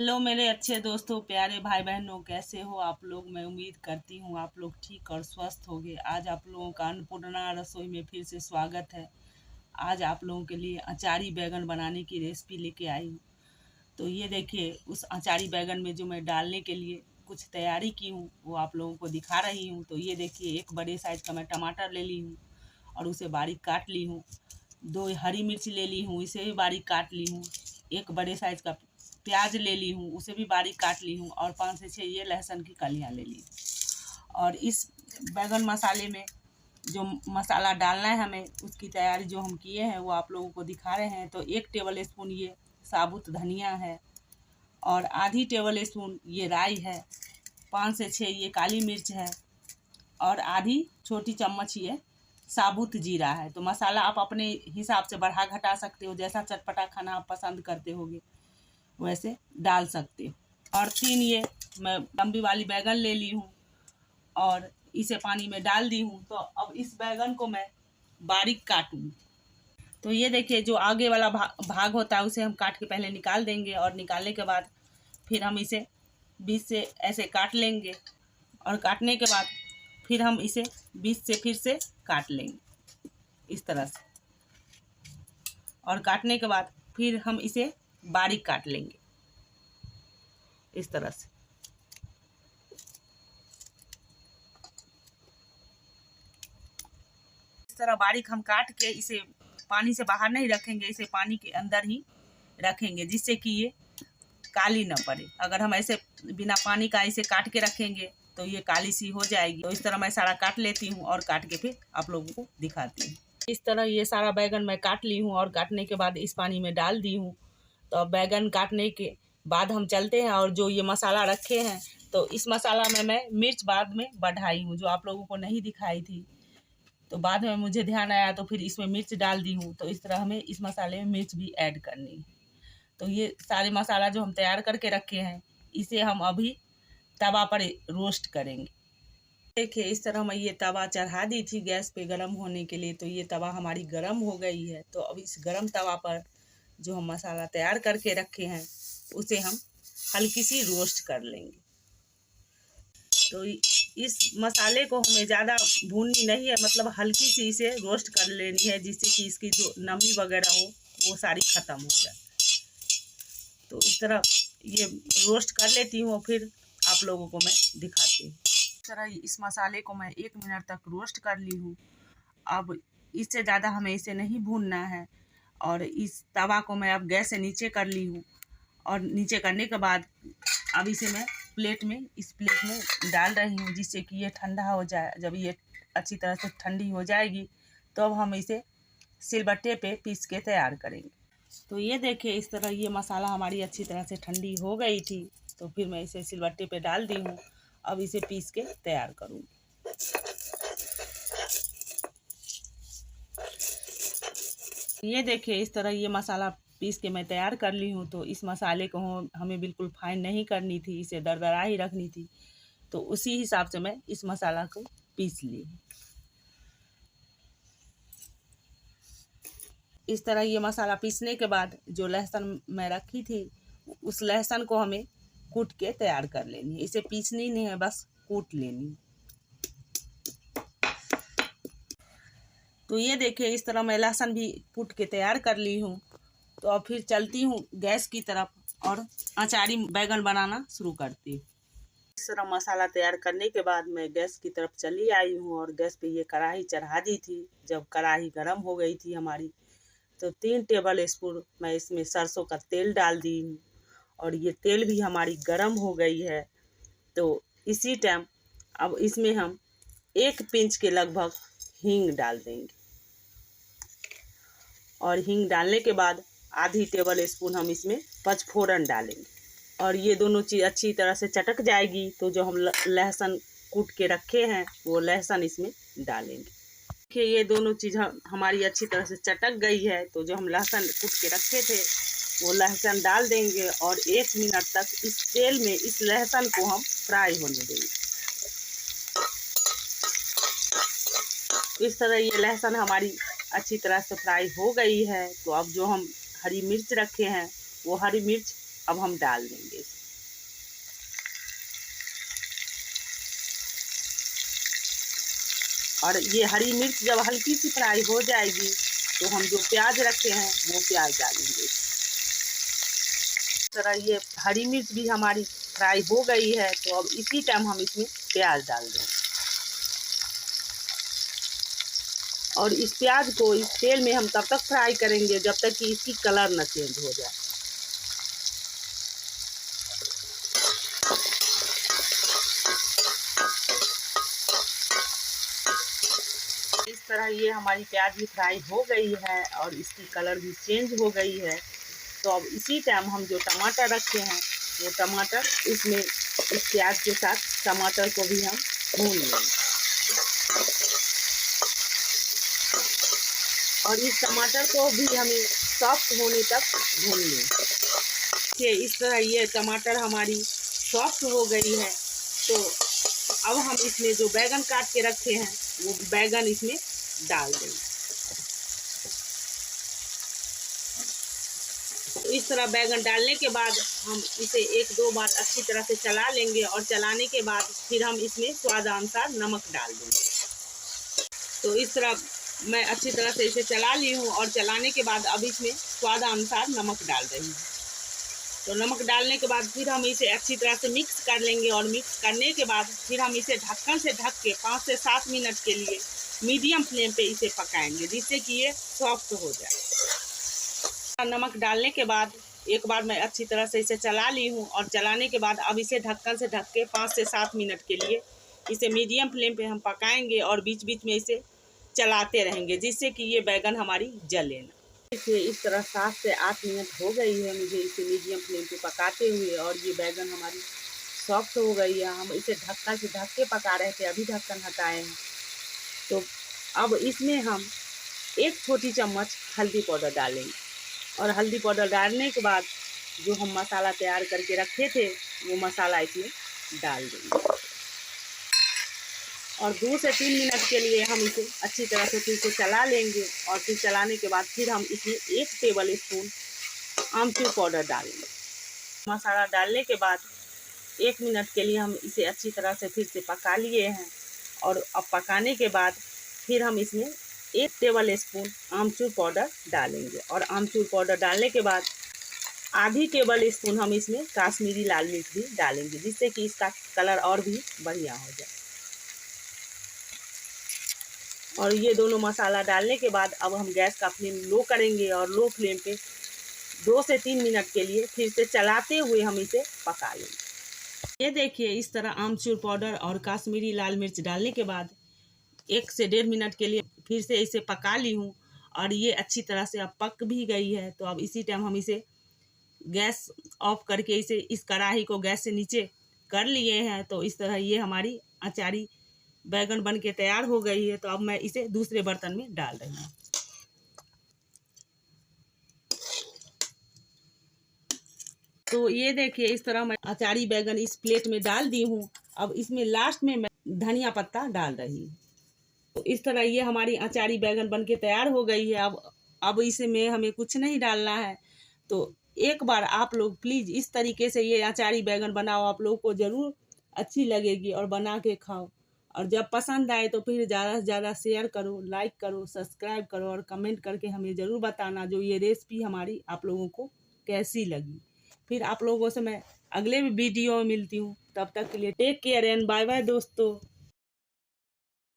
Hello मेरे अच्छे दोस्तों, प्यारे भाई बहनों, कैसे हो आप लोग। मैं उम्मीद करती हूँ आप लोग ठीक और स्वस्थ होंगे। आज आप लोगों का अन्नपूर्णा रसोई में फिर से स्वागत है। आज आप लोगों के लिए अचारी बैगन बनाने की रेसिपी लेके आई हूँ। तो ये देखिए, उस अचारी बैगन में जो मैं डालने के लिए कुछ तैयारी की हूँ वो आप लोगों को दिखा रही हूँ। तो ये देखिए, एक बड़े साइज़ का मैं टमाटर ले ली हूँ और उसे बारीक काट ली हूँ। 2 हरी मिर्च ले ली हूँ, इसे भी बारीक काट ली हूँ। एक बड़े साइज़ का प्याज ले ली हूँ, उसे भी बारीक काट ली हूँ और 5 से 6 ये लहसुन की कलियाँ ले ली। और इस बैगन मसाले में जो मसाला डालना है हमें, उसकी तैयारी जो हम किए हैं वो आप लोगों को दिखा रहे हैं। तो 1 टेबल स्पून ये साबुत धनिया है और आधी टेबल स्पून ये राई है, 5 से 6 ये काली मिर्च है और आधी छोटी चम्मच ये साबुत जीरा है। तो मसाला आप अपने हिसाब से बढ़ा घटा सकते हो, जैसा चटपटा खाना आप पसंद करते होगे वैसे डाल सकते हो। और 3 ये मैं लंबी वाली बैगन ले ली हूँ और इसे पानी में डाल दी हूँ। तो अब इस बैगन को मैं बारीक काटूँ। तो ये देखिए, जो आगे वाला भाग होता है उसे हम काट के पहले निकाल देंगे और निकालने के बाद फिर हम इसे बीच से ऐसे काट लेंगे और काटने के बाद फिर हम इसे बीच से फिर से काट लेंगे इस तरह से। और काटने के बाद फिर हम इसे बारीक काट लेंगे इस तरह से। इस तरह बारीक हम काट के इसे पानी से बाहर नहीं रखेंगे, इसे पानी के अंदर ही रखेंगे जिससे कि ये काली ना पड़े। अगर हम ऐसे बिना पानी का इसे काट के रखेंगे तो ये काली सी हो जाएगी। तो इस तरह मैं सारा काट लेती हूँ और काट के फिर आप लोगों को दिखाती हूँ। इस तरह ये सारा बैगन मैं काट ली हूँ और काटने के बाद इस पानी में डाल दी हूँ। तो अब बैगन काटने के बाद हम चलते हैं और जो ये मसाला रखे हैं, तो इस मसाला में मैं मिर्च बाद में बढ़ाई हूँ जो आप लोगों को नहीं दिखाई थी। तो बाद में मुझे ध्यान आया तो फिर इसमें मिर्च डाल दी हूँ। तो इस तरह हमें इस मसाले में मिर्च भी ऐड करनी है। तो ये सारे मसाला जो हम तैयार करके रखे हैं इसे हम अभी तवा पर रोस्ट करेंगे। देखिए, इस तरह मैं ये तवा चढ़ा दी थी गैस पे गरम होने के लिए। तो ये तवा हमारी गरम हो गई है। तो अब इस गरम तवा पर जो हम मसाला तैयार करके रखे हैं उसे हम हल्की सी रोस्ट कर लेंगे। तो इस मसाले को हमें ज़्यादा भूननी नहीं है, मतलब हल्की सी इसे रोस्ट कर लेनी है जिससे कि इसकी जो नमी वगैरह हो वो सारी ख़त्म हो जाए। तो इस तरह ये रोस्ट कर लेती हूँ, फिर आप लोगों को मैं दिखाती हूँ। इस तरह इस मसाले को मैं 1 मिनट तक रोस्ट कर ली हूँ। अब इससे ज़्यादा हमें इसे नहीं भूनना है। और इस तवा को मैं अब गैस से नीचे कर ली हूँ और नीचे करने के बाद अब इसे मैं इस प्लेट में डाल रही हूँ जिससे कि ये ठंडा हो जाए। जब ये अच्छी तरह से ठंडी हो जाएगी तो अब हम इसे सिलबट्टे पे पीस के तैयार करेंगे। तो ये देखिए, इस तरह ये मसाला हमारी अच्छी तरह से ठंडी हो गई थी। तो फिर मैं इसे सिलबट्टे पे डाल दी हूँ। अब इसे पीस के तैयार करूँगी। ये देखिए, इस तरह ये मसाला पीस के मैं तैयार कर ली हूँ। तो इस मसाले को हमें बिल्कुल फाइन नहीं करनी थी, इसे दरदरा ही रखनी थी। तो उसी हिसाब से मैं इस मसाला को पीस ली। इस तरह ये मसाला पीसने के बाद जो लहसुन मैं रखी थी उस लहसुन को हमें कूट के तैयार कर लेनी है। इसे पीसनी नहीं है, बस कूट लेनी। तो ये देखिए, इस तरह मैं लहसुन भी कूट के तैयार कर ली हूँ। तो अब फिर चलती हूँ गैस की तरफ और अचारी बैगन बनाना शुरू करती हूँ। इस तरह मसाला तैयार करने के बाद मैं गैस की तरफ चली आई हूँ और गैस पे ये कढ़ाई चढ़ा दी थी। जब कढ़ाई गर्म हो गई थी हमारी, तो 3 टेबल स्पून मैं इसमें सरसों का तेल डाल दी हूँ और ये तेल भी हमारी गर्म हो गई है। तो इसी टाइम अब इसमें हम 1 पिंच के लगभग हींग डाल देंगे और हींग डालने के बाद आधी टेबल स्पून हम इसमें पचफोरन डालेंगे और ये दोनों चीज़ अच्छी तरह से चटक जाएगी। तो जो हम लहसुन कूट के रखे हैं वो लहसुन इसमें डालेंगे। देखिए, ये दोनों चीज़ हमारी अच्छी तरह से चटक गई है। तो जो हम लहसुन कूट के रखे थे वो लहसुन डाल देंगे और 1 मिनट तक इस तेल में इस लहसुन को हम फ्राई होने देंगे। इस तरह ये लहसुन हमारी अच्छी तरह से फ्राई हो गई है। तो अब जो हम हरी मिर्च रखे हैं वो हरी मिर्च अब हम डाल देंगे। और ये हरी मिर्च जब हल्की सी फ्राई हो जाएगी तो हम जो प्याज रखे हैं वो प्याज डालेंगे। इस तरह ये हरी मिर्च भी हमारी फ्राई हो गई है, तो अब इसी टाइम हम इसमें प्याज डाल देंगे। और इस प्याज को इस तेल में हम तब तक फ्राई करेंगे जब तक कि इसकी कलर न चेंज हो जाए। इस तरह ये हमारी प्याज भी फ्राई हो गई है और इसकी कलर भी चेंज हो गई है। तो अब इसी टाइम हम जो टमाटर रखे हैं वो टमाटर इसमें इस प्याज के साथ टमाटर को भी हम भून लेंगे। और इस टमाटर को भी हमें सॉफ्ट होने तक भून लें। इस तरह ये टमाटर हमारी सॉफ्ट हो गई है। तो अब हम इसमें जो बैगन काट के रखे हैं वो बैगन इसमें डाल देंगे। तो इस तरह बैगन डालने के बाद हम इसे एक दो बार अच्छी तरह से चला लेंगे और चलाने के बाद फिर हम इसमें स्वादानुसार नमक डाल देंगे। तो इस तरह मैं अच्छी तरह से इसे चला ली हूँ और चलाने के बाद अब इसमें स्वादानुसार नमक डाल रही हूँ। तो नमक डालने के बाद फिर हम इसे अच्छी तरह से मिक्स कर लेंगे और मिक्स करने के बाद फिर हम इसे ढक्कन से ढक के 5 से 7 मिनट के लिए मीडियम फ्लेम पे इसे पकाएंगे, जिससे कि ये सॉफ्ट हो जाए। नमक डालने के बाद एक बार मैं अच्छी तरह से इसे चला ली हूँ और चलाने के बाद अब इसे ढक्कन से ढक के 5 से 7 मिनट के लिए इसे मीडियम फ्लेम पे हम पकाएंगे और बीच बीच में इसे चलाते रहेंगे, जिससे कि ये बैगन हमारी जले ना। इसे इस तरह 7 से 8 मिनट हो गई है मुझे इसे मीडियम फ्लेम पे पकाते हुए, और ये बैगन हमारी सॉफ्ट हो गई है। हम इसे ढक्कन से ढक के पका रहे थे, अभी ढक्कन हटाए हैं। तो अब इसमें हम 1 छोटी चम्मच हल्दी पाउडर डालेंगे और हल्दी पाउडर डालने के बाद जो हम मसाला तैयार करके रखे थे वो मसाला इसमें डाल देंगे और 2 से 3 मिनट के लिए हम इसे अच्छी तरह से फिर से चला लेंगे। और फिर चलाने के बाद फिर हम इसमें 1 टेबल स्पून आमचूर पाउडर डालेंगे। मसाला डालने के बाद 1 मिनट के लिए हम इसे अच्छी तरह से फिर से पका लिए हैं। और अब पकाने के बाद फिर हम इसमें 1 टेबल स्पून आमचूर पाउडर डालेंगे और आमचूर पाउडर डालने के बाद आधी टेबल स्पून हम इसमें काश्मीरी लाल मिर्च भी डालेंगे, जिससे कि इसका कलर और भी बढ़िया हो जाए। और ये दोनों मसाला डालने के बाद अब हम गैस का फ्लेम लो करेंगे और लो फ्लेम पे 2 से 3 मिनट के लिए फिर से चलाते हुए हम इसे पका लेंगे। ये देखिए इस तरह आमचूर पाउडर और काश्मीरी लाल मिर्च डालने के बाद 1 से 1.5 मिनट के लिए फिर से इसे पका ली हूँ और ये अच्छी तरह से अब पक भी गई है। तो अब इसी टाइम हम इसे गैस ऑफ करके इसे इस कढ़ाई को गैस से नीचे कर लिए हैं। तो इस तरह ये हमारी अचारी बैगन बन के तैयार हो गई है। तो अब मैं इसे दूसरे बर्तन में डाल रही हूँ। तो ये देखिए इस तरह मैं अचारी बैगन इस प्लेट में डाल दी हूँ। अब इसमें लास्ट में मैं धनिया पत्ता डाल रही हूँ। तो इस तरह ये हमारी अचारी बैगन बन के तैयार हो गई है। अब इसमें हमें कुछ नहीं डालना है। तो एक बार आप लोग प्लीज़ इस तरीके से ये अचारी बैगन बनाओ, आप लोग को ज़रूर अच्छी लगेगी और बना के खाओ। और जब पसंद आए तो फिर ज़्यादा से ज़्यादा शेयर करो, लाइक करो, सब्सक्राइब करो और कमेंट करके हमें ज़रूर बताना जो ये रेसिपी हमारी आप लोगों को कैसी लगी। फिर आप लोगों से मैं अगले वीडियो में मिलती हूँ। तब तक के लिए take care and bye bye दोस्तों।